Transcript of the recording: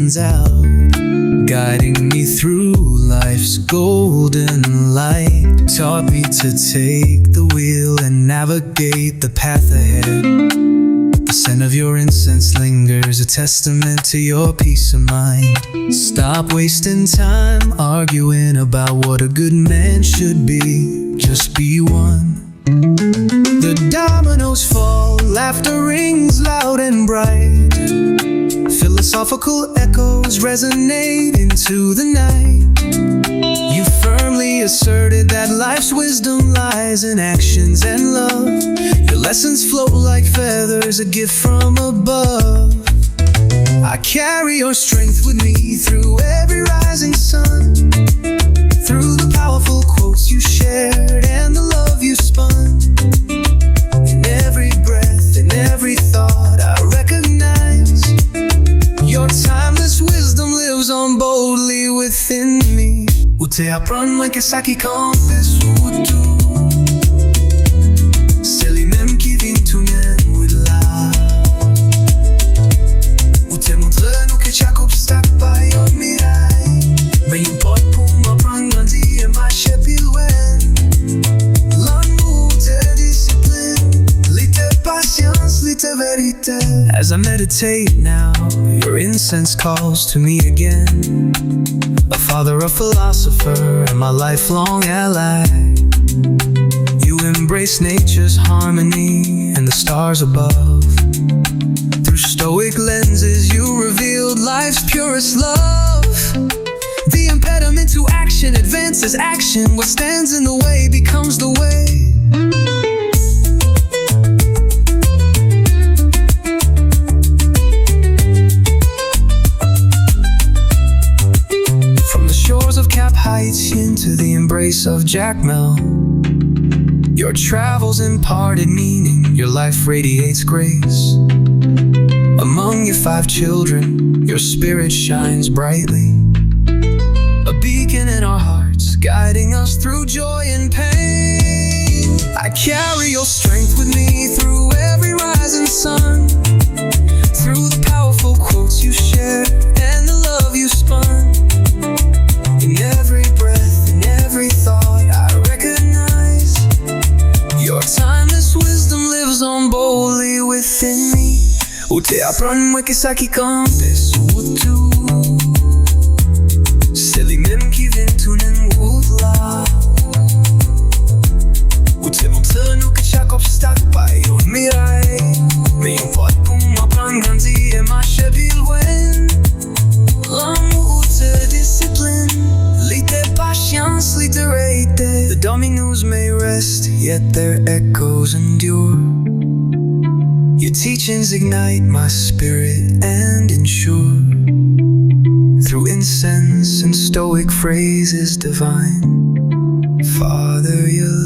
stands out, guiding me through life's golden light. Taught me to take the wheel and navigate the path ahead. The scent of your incense lingers, a testament to your peace of mind. Stop wasting time arguing about what a good man should be. Just be one. The dominoes fall, laughter rings loud and bright. Philosophical echoes resonate into the night. You firmly asserted that life's wisdom lies in actions and love. Your lessons float like feathers, a gift from above. I carry your strength with me through every rising sun, through the powerful quotes you shared and the love you spun. In every breath, in every thought, I recognize your timeless wisdom lives on boldly within me. Ute apran que saki campus utu Selimem ki vin tunen wila Ute montre nou ke chak obstak pa yon miray. Men yon pot pou m'apran grandi e mache pil wen. L'amour te discipline, li te patience, li te verite. As I meditate now, your incense calls to me again. A father, a philosopher, and my lifelong ally. You embrace nature's harmony and the stars above. Through stoic lenses you revealed life's purest love. The impediment to action advances action. What stands in the way becomes the way. Heights into the embrace of Jackmel. Your travels imparted meaning, your life radiates grace. Among your 5 children, your spirit shines brightly, a beacon in our hearts, guiding us through joy and pain. I carry your strength with me through every rising sun, through the powerful quotes you share and the love you spun. In every breath, in every thought, I recognize your timeless wisdom lives on boldly within me. Ute apran que saki campus utu Selimem ki vin tunen wula Ute montre nou ke chak obstak pa yon miray. Men yon pot pou m'apran grandi e mache pil wen. L'amour te discipline, li te patience, li te rete. The dominoes may rest, yet their echoes endure. Your teachings ignite my spirit and ensure, through incense and stoic phrases divine, Father, your